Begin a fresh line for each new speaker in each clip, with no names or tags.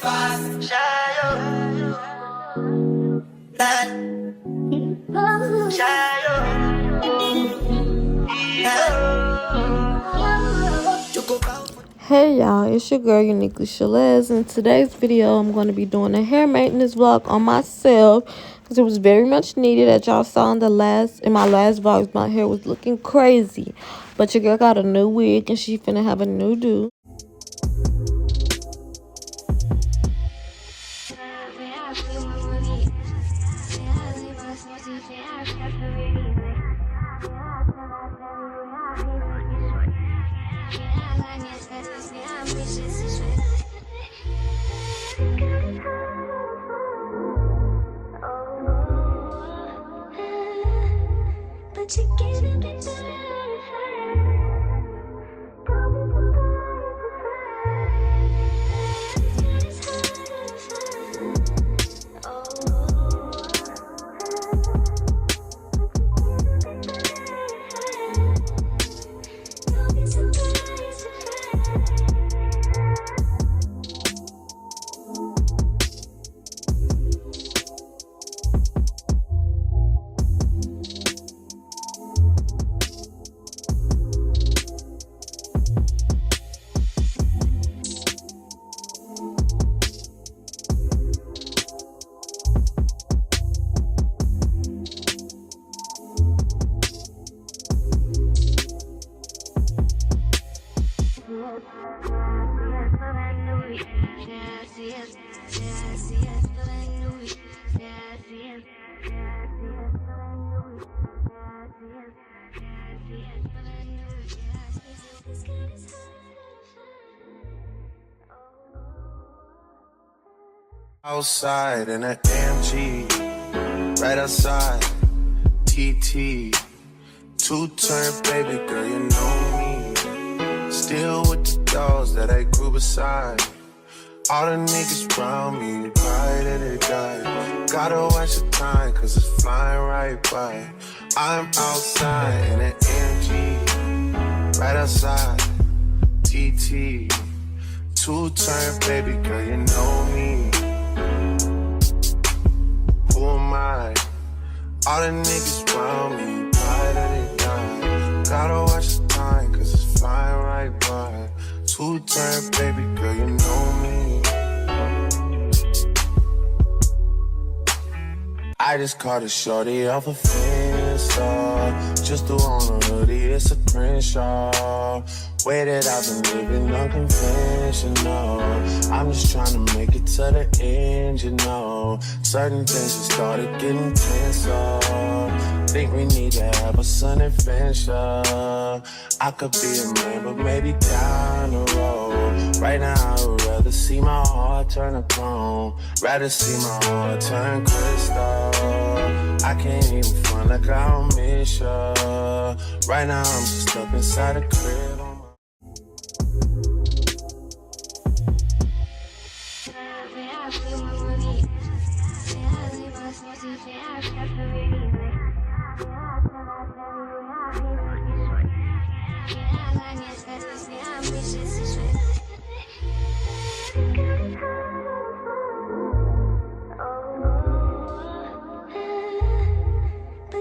Hey y'all, it's your girl uniquely Shalez. In today's video I'm going to be doing a hair maintenance vlog on myself because it was very much needed. As y'all saw in my last vlogs, my hair was looking crazy, but your girl got a new wig and she finna have a new do.
But you get a bit
outside in an AMG, right outside, TT, two-turn baby girl, you know me. Still with the dogs that I grew beside. All the niggas around me, cry that they die. Gotta watch the time, cause it's flying right by. I'm outside in an AMG, right outside, TT, two-turn baby girl, you know me. Who am I? All the niggas around me, cry that they die. Gotta watch the time, cause it's flying right by. Two-turn baby girl, you know me. I just caught a shorty off a Finsta. Just threw on a hoodie, it's a Crenshaw. Way that I've been living unconventional. I'm just trying to make it to the end, you know. Certain things just started getting tenser. Think we need to have a son adventure. I could be a man, but maybe down the road. Right now I would rather see my heart turn to chrome. Rather see my heart turn crystal. I can't even front like I don't miss ya. Right now I'm just stuck inside a crib.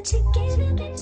but you get a bit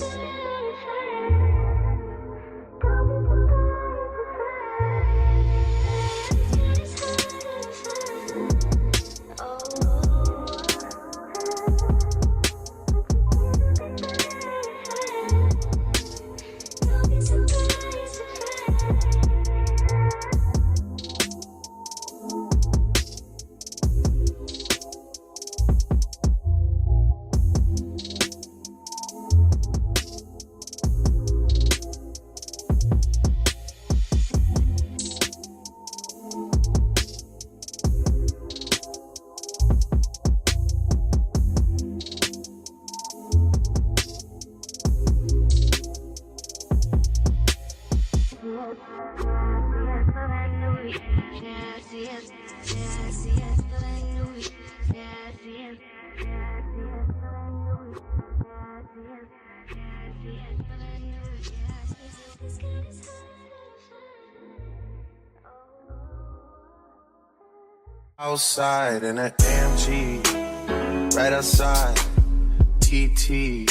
Outside in an AMG, right outside, TT.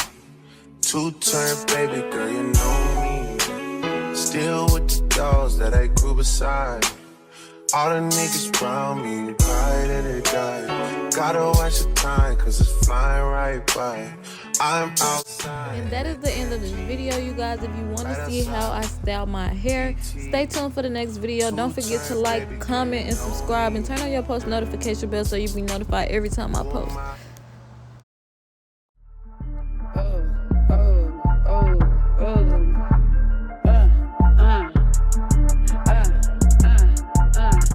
Two-turn baby girl, you know me. Still with the dogs that I grew beside. All the niggas around me cry that they die. Gotta watch the time, cause it's flying right by. I'm outside.
And that is the end of this video, you guys. If you want to see how I style my hair, stay tuned for the next video. Don't forget to like, comment, and subscribe, and turn on your post notification bell so you'll be notified every time I post.